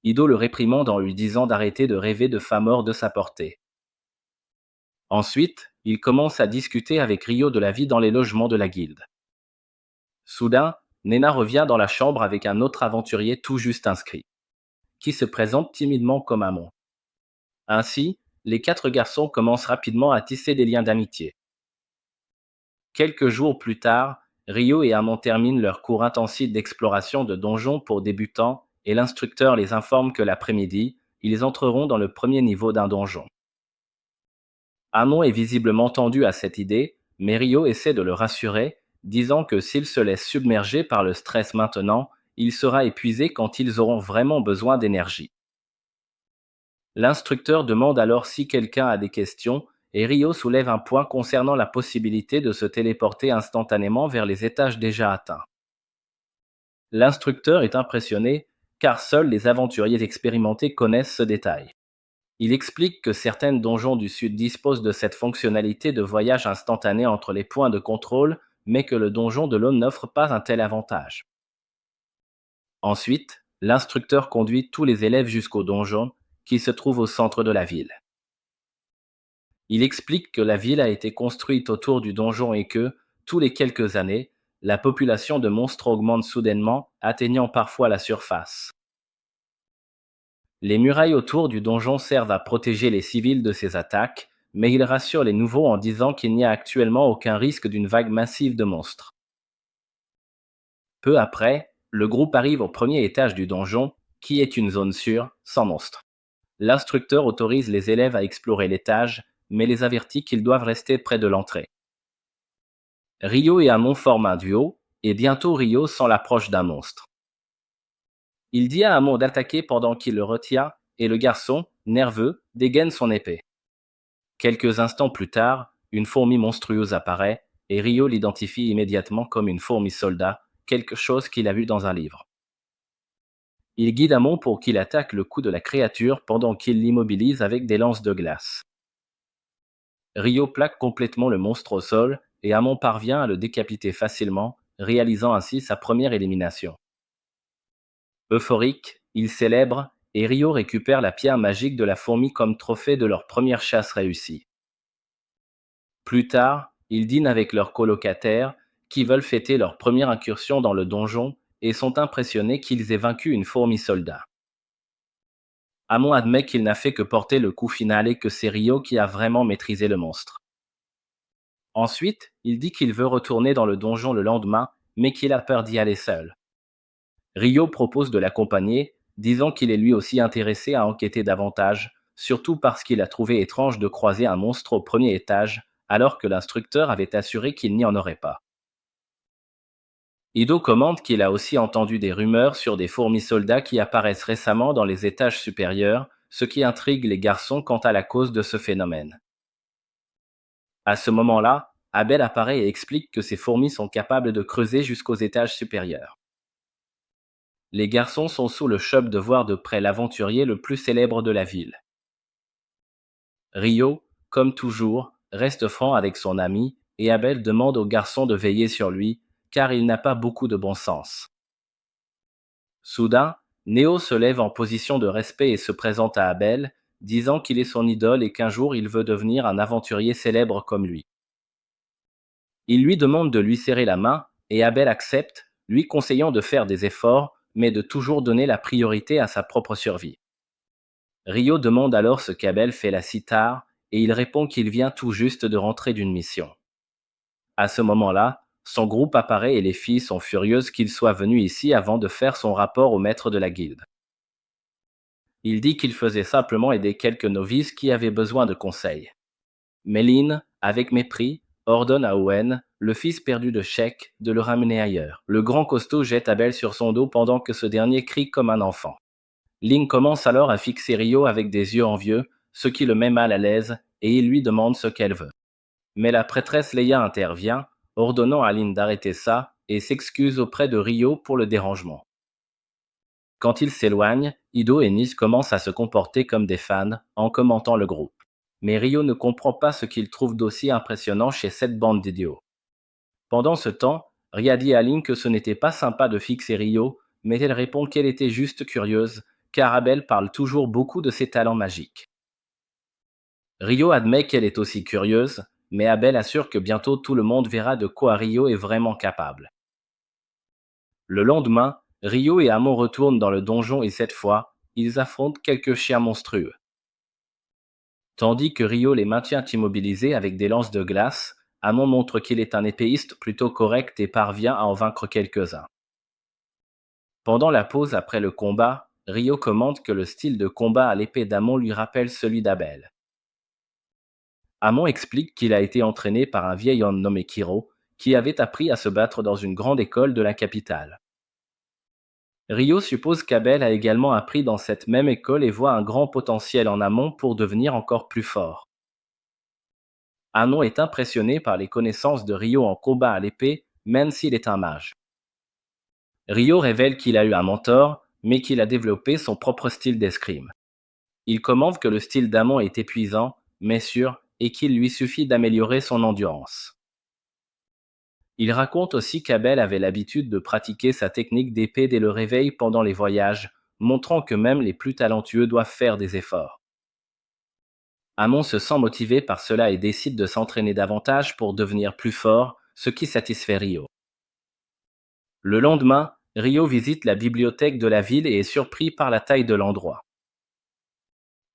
Ido le réprimande en lui disant d'arrêter de rêver de femmes hors de sa portée. Ensuite, il commence à discuter avec Rio de la vie dans les logements de la guilde. Soudain, Nena revient dans la chambre avec un autre aventurier tout juste inscrit, qui se présente timidement comme Amon. Ainsi, les quatre garçons commencent rapidement à tisser des liens d'amitié. Quelques jours plus tard, Rio et Amon terminent leur cours intensif d'exploration de donjons pour débutants et l'instructeur les informe que l'après-midi, ils entreront dans le premier niveau d'un donjon. Amon est visiblement tendu à cette idée, mais Rio essaie de le rassurer, disant que s'il se laisse submerger par le stress maintenant, il sera épuisé quand ils auront vraiment besoin d'énergie. L'instructeur demande alors si quelqu'un a des questions, et Rio soulève un point concernant la possibilité de se téléporter instantanément vers les étages déjà atteints. L'instructeur est impressionné, car seuls les aventuriers expérimentés connaissent ce détail. Il explique que certaines donjons du Sud disposent de cette fonctionnalité de voyage instantané entre les points de contrôle, mais que le donjon de l'Aune n'offre pas un tel avantage. Ensuite, l'instructeur conduit tous les élèves jusqu'au donjon, qui se trouve au centre de la ville. Il explique que la ville a été construite autour du donjon et que, tous les quelques années, la population de monstres augmente soudainement, atteignant parfois la surface. Les murailles autour du donjon servent à protéger les civils de ces attaques, mais il rassure les nouveaux en disant qu'il n'y a actuellement aucun risque d'une vague massive de monstres. Peu après, le groupe arrive au premier étage du donjon, qui est une zone sûre, sans monstres. L'instructeur autorise les élèves à explorer l'étage, mais les avertit qu'ils doivent rester près de l'entrée. Rio et Amon forment un duo, et bientôt Rio sent l'approche d'un monstre. Il dit à Amon d'attaquer pendant qu'il le retient, et le garçon, nerveux, dégaine son épée. Quelques instants plus tard, une fourmi monstrueuse apparaît, et Rio l'identifie immédiatement comme une fourmi soldat, quelque chose qu'il a vu dans un livre. Il guide Amon pour qu'il attaque le cou de la créature pendant qu'il l'immobilise avec des lances de glace. Rio plaque complètement le monstre au sol, et Amon parvient à le décapiter facilement, réalisant ainsi sa première élimination. Euphorique, il célèbre, et Rio récupère la pierre magique de la fourmi comme trophée de leur première chasse réussie. Plus tard, ils dînent avec leurs colocataires, qui veulent fêter leur première incursion dans le donjon, et sont impressionnés qu'ils aient vaincu une fourmi soldat. Amon admet qu'il n'a fait que porter le coup final et que c'est Rio qui a vraiment maîtrisé le monstre. Ensuite, il dit qu'il veut retourner dans le donjon le lendemain, mais qu'il a peur d'y aller seul. Rio propose de l'accompagner, disant qu'il est lui aussi intéressé à enquêter davantage, surtout parce qu'il a trouvé étrange de croiser un monstre au premier étage, alors que l'instructeur avait assuré qu'il n'y en aurait pas. Ido commente qu'il a aussi entendu des rumeurs sur des fourmis soldats qui apparaissent récemment dans les étages supérieurs, ce qui intrigue les garçons quant à la cause de ce phénomène. À ce moment-là, Abel apparaît et explique que ces fourmis sont capables de creuser jusqu'aux étages supérieurs. Les garçons sont sous le choc de voir de près l'aventurier le plus célèbre de la ville. Rio, comme toujours, reste franc avec son ami, et Abel demande au garçon de veiller sur lui, car il n'a pas beaucoup de bon sens. Soudain, Neo se lève en position de respect et se présente à Abel, disant qu'il est son idole et qu'un jour il veut devenir un aventurier célèbre comme lui. Il lui demande de lui serrer la main, et Abel accepte, lui conseillant de faire des efforts, mais de toujours donner la priorité à sa propre survie. Rio demande alors ce qu'Abel fait là si tard, et il répond qu'il vient tout juste de rentrer d'une mission. À ce moment-là, son groupe apparaît et les filles sont furieuses qu'il soit venu ici avant de faire son rapport au maître de la guilde. Il dit qu'il faisait simplement aider quelques novices qui avaient besoin de conseils. Méline, avec mépris, ordonne à Owen, le fils perdu de Sheik, de le ramener ailleurs. Le grand costaud jette Abel sur son dos pendant que ce dernier crie comme un enfant. Lynn commence alors à fixer Rio avec des yeux envieux, ce qui le met mal à l'aise, et il lui demande ce qu'elle veut. Mais la prêtresse Leia intervient, ordonnant à Lynn d'arrêter ça, et s'excuse auprès de Rio pour le dérangement. Quand il s'éloigne, Ido et Nis commencent à se comporter comme des fans, en commentant le groupe. Mais Rio ne comprend pas ce qu'il trouve d'aussi impressionnant chez cette bande d'idiots. Pendant ce temps, Ria dit à Lynn que ce n'était pas sympa de fixer Rio, mais elle répond qu'elle était juste curieuse, car Abel parle toujours beaucoup de ses talents magiques. Rio admet qu'elle est aussi curieuse, mais Abel assure que bientôt tout le monde verra de quoi Rio est vraiment capable. Le lendemain, Rio et Amon retournent dans le donjon et cette fois, ils affrontent quelques chiens monstrueux. Tandis que Rio les maintient immobilisés avec des lances de glace, Amon montre qu'il est un épéiste plutôt correct et parvient à en vaincre quelques-uns. Pendant la pause après le combat, Rio commente que le style de combat à l'épée d'Amon lui rappelle celui d'Abel. Amon explique qu'il a été entraîné par un vieil homme nommé Kiro, qui avait appris à se battre dans une grande école de la capitale. Rio suppose qu'Abel a également appris dans cette même école et voit un grand potentiel en Amon pour devenir encore plus fort. Amon est impressionné par les connaissances de Rio en combat à l'épée, même s'il est un mage. Rio révèle qu'il a eu un mentor, mais qu'il a développé son propre style d'escrime. Il commente que le style d'Amon est épuisant, mais sûr, et qu'il lui suffit d'améliorer son endurance. Il raconte aussi qu'Abel avait l'habitude de pratiquer sa technique d'épée dès le réveil pendant les voyages, montrant que même les plus talentueux doivent faire des efforts. Amon se sent motivé par cela et décide de s'entraîner davantage pour devenir plus fort, ce qui satisfait Rio. Le lendemain, Rio visite la bibliothèque de la ville et est surpris par la taille de l'endroit.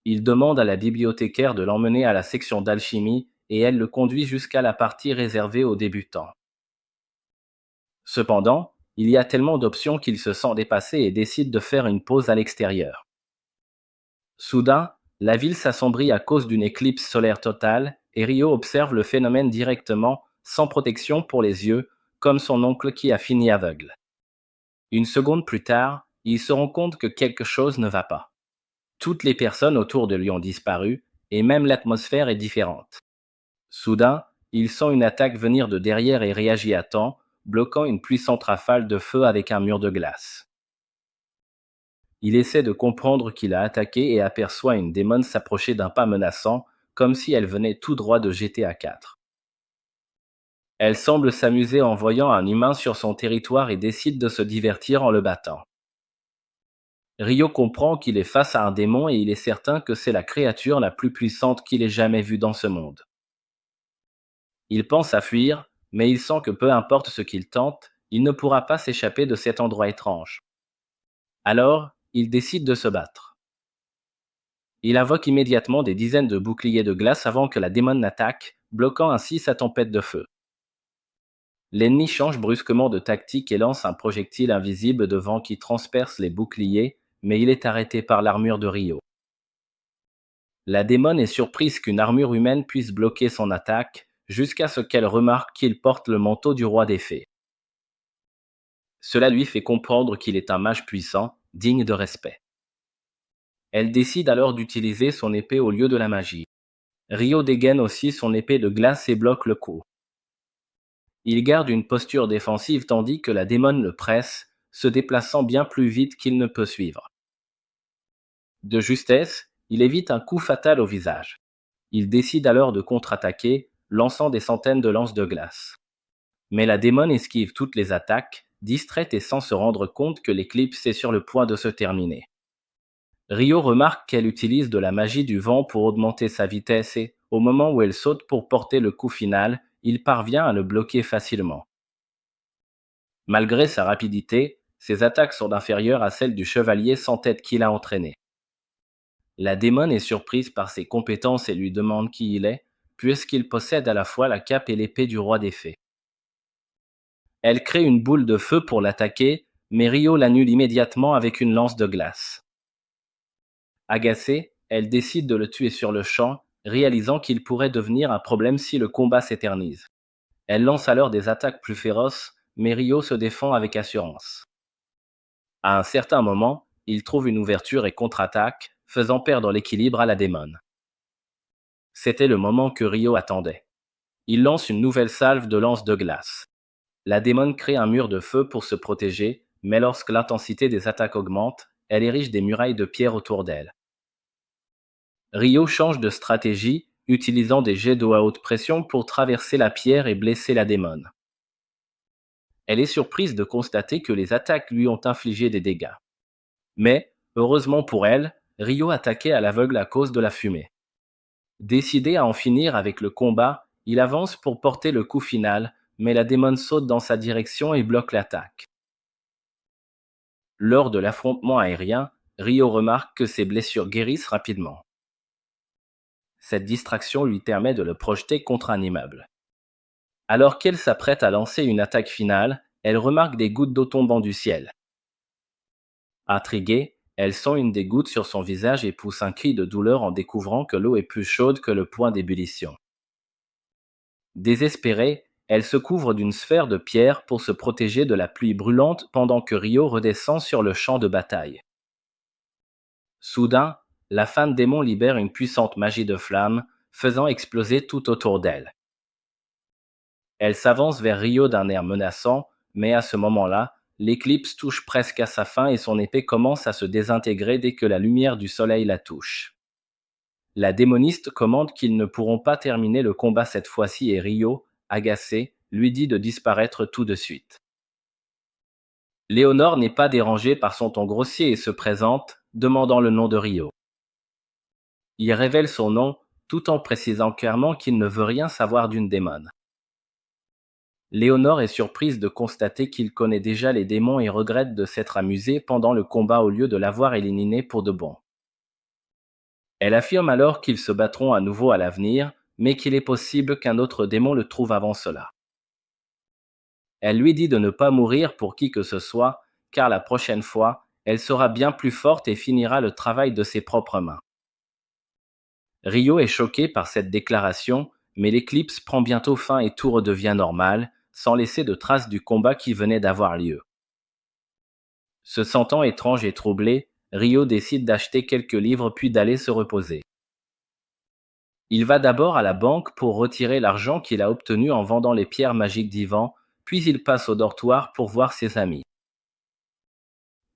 Il demande à la bibliothécaire de l'emmener à la section d'alchimie et elle le conduit jusqu'à la partie réservée aux débutants. Cependant, il y a tellement d'options qu'il se sent dépassé et décide de faire une pause à l'extérieur. Soudain, la ville s'assombrit à cause d'une éclipse solaire totale et Rio observe le phénomène directement, sans protection pour les yeux, comme son oncle qui a fini aveugle. Une seconde plus tard, il se rend compte que quelque chose ne va pas. Toutes les personnes autour de lui ont disparu, et même l'atmosphère est différente. Soudain, il sent une attaque venir de derrière et réagit à temps, bloquant une puissante rafale de feu avec un mur de glace. Il essaie de comprendre qui l'a attaqué et aperçoit une démone s'approcher d'un pas menaçant, comme si elle venait tout droit de GTA 4. Elle semble s'amuser en voyant un humain sur son territoire et décide de se divertir en le battant. Rio comprend qu'il est face à un démon et il est certain que c'est la créature la plus puissante qu'il ait jamais vue dans ce monde. Il pense à fuir, mais il sent que peu importe ce qu'il tente, il ne pourra pas s'échapper de cet endroit étrange. Alors, il décide de se battre. Il invoque immédiatement des dizaines de boucliers de glace avant que la démone n'attaque, bloquant ainsi sa tempête de feu. L'ennemi change brusquement de tactique et lance un projectile invisible de vent qui transperce les boucliers, mais il est arrêté par l'armure de Rio. La démone est surprise qu'une armure humaine puisse bloquer son attaque, jusqu'à ce qu'elle remarque qu'il porte le manteau du roi des fées. Cela lui fait comprendre qu'il est un mage puissant, digne de respect. Elle décide alors d'utiliser son épée au lieu de la magie. Rio dégaine aussi son épée de glace et bloque le coup. Il garde une posture défensive tandis que la démone le presse, se déplaçant bien plus vite qu'il ne peut suivre. De justesse, il évite un coup fatal au visage. Il décide alors de contre-attaquer, lançant des centaines de lances de glace. Mais la démone esquive toutes les attaques, distraite et sans se rendre compte que l'éclipse est sur le point de se terminer. Ryo remarque qu'elle utilise de la magie du vent pour augmenter sa vitesse et, au moment où elle saute pour porter le coup final, il parvient à le bloquer facilement. Malgré sa rapidité, ses attaques sont inférieures à celles du chevalier sans tête qu'il a entraîné. La démone est surprise par ses compétences et lui demande qui il est, puisqu'il possède à la fois la cape et l'épée du roi des fées. Elle crée une boule de feu pour l'attaquer, mais Ryo l'annule immédiatement avec une lance de glace. Agacée, elle décide de le tuer sur le champ, réalisant qu'il pourrait devenir un problème si le combat s'éternise. Elle lance alors des attaques plus féroces, mais Ryo se défend avec assurance. À un certain moment, il trouve une ouverture et contre-attaque, faisant perdre l'équilibre à la démone. C'était le moment que Ryo attendait. Il lance une nouvelle salve de lance de glace. La démone crée un mur de feu pour se protéger, mais lorsque l'intensité des attaques augmente, elle érige des murailles de pierre autour d'elle. Ryo change de stratégie, utilisant des jets d'eau à haute pression pour traverser la pierre et blesser la démone. Elle est surprise de constater que les attaques lui ont infligé des dégâts. Mais, heureusement pour elle, Ryo attaquait à l'aveugle à cause de la fumée. Décidé à en finir avec le combat, il avance pour porter le coup final, mais la démone saute dans sa direction et bloque l'attaque. Lors de l'affrontement aérien, Ryo remarque que ses blessures guérissent rapidement. Cette distraction lui permet de le projeter contre un immeuble. Alors qu'elle s'apprête à lancer une attaque finale, elle remarque des gouttes d'eau tombant du ciel. Intriguée, elle sent une des gouttes sur son visage et pousse un cri de douleur en découvrant que l'eau est plus chaude que le point d'ébullition. Désespérée, elle se couvre d'une sphère de pierre pour se protéger de la pluie brûlante pendant que Ryo redescend sur le champ de bataille. Soudain, la femme démon libère une puissante magie de flamme, faisant exploser tout autour d'elle. Elle s'avance vers Ryo d'un air menaçant, mais à ce moment-là, l'éclipse touche presque à sa fin et son épée commence à se désintégrer dès que la lumière du soleil la touche. La démoniste commande qu'ils ne pourront pas terminer le combat cette fois-ci et Ryo, agacé, lui dit de disparaître tout de suite. Léonore n'est pas dérangée par son ton grossier et se présente, demandant le nom de Ryo. Il révèle son nom, tout en précisant clairement qu'il ne veut rien savoir d'une démone. Léonore est surprise de constater qu'il connaît déjà les démons et regrette de s'être amusé pendant le combat au lieu de l'avoir éliminé pour de bon. Elle affirme alors qu'ils se battront à nouveau à l'avenir, mais qu'il est possible qu'un autre démon le trouve avant cela. Elle lui dit de ne pas mourir pour qui que ce soit, car la prochaine fois, elle sera bien plus forte et finira le travail de ses propres mains. Ryo est choqué par cette déclaration, mais l'éclipse prend bientôt fin et tout redevient normal, sans laisser de traces du combat qui venait d'avoir lieu. Se sentant étrange et troublé, Ryo décide d'acheter quelques livres puis d'aller se reposer. Il va d'abord à la banque pour retirer l'argent qu'il a obtenu en vendant les pierres magiques d'Ivan, puis il passe au dortoir pour voir ses amis.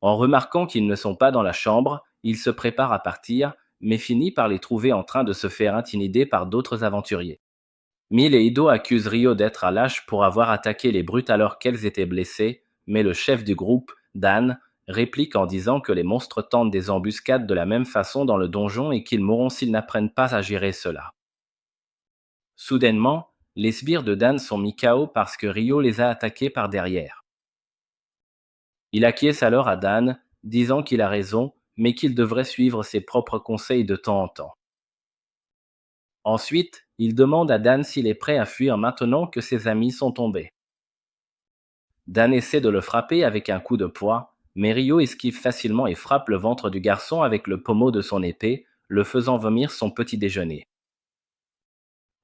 En remarquant qu'ils ne sont pas dans la chambre, il se prépare à partir, mais finit par les trouver en train de se faire intimider par d'autres aventuriers. Mille et Ido accusent Ryo d'être un lâche pour avoir attaqué les brutes alors qu'elles étaient blessées, mais le chef du groupe, Dan, réplique en disant que les monstres tentent des embuscades de la même façon dans le donjon et qu'ils mourront s'ils n'apprennent pas à gérer cela. Soudainement, les sbires de Dan sont mis KO parce que Ryo les a attaqués par derrière. Il acquiesce alors à Dan, disant qu'il a raison, mais qu'il devrait suivre ses propres conseils de temps en temps. Ensuite, il demande à Dan s'il est prêt à fuir maintenant que ses amis sont tombés. Dan essaie de le frapper avec un coup de poing, mais Ryo esquive facilement et frappe le ventre du garçon avec le pommeau de son épée, le faisant vomir son petit déjeuner.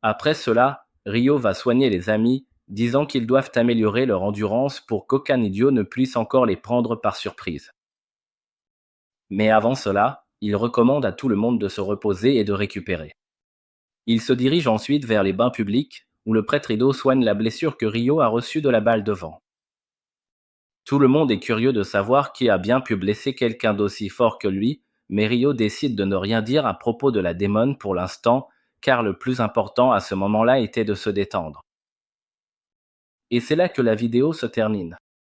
Après cela, Ryo va soigner les amis, disant qu'ils doivent améliorer leur endurance pour qu'aucun idiot ne puisse encore les prendre par surprise. Mais avant cela, il recommande à tout le monde de se reposer et de récupérer. Il se dirige ensuite vers les bains publics, où le prêtre Ido soigne la blessure que Ryo a reçue de la balle de vent. Tout le monde est curieux de savoir qui a bien pu blesser quelqu'un d'aussi fort que lui, mais Ryo décide de ne rien dire à propos de la démone pour l'instant, car le plus important à ce moment-là était de se détendre. Et c'est là que la vidéo se termine.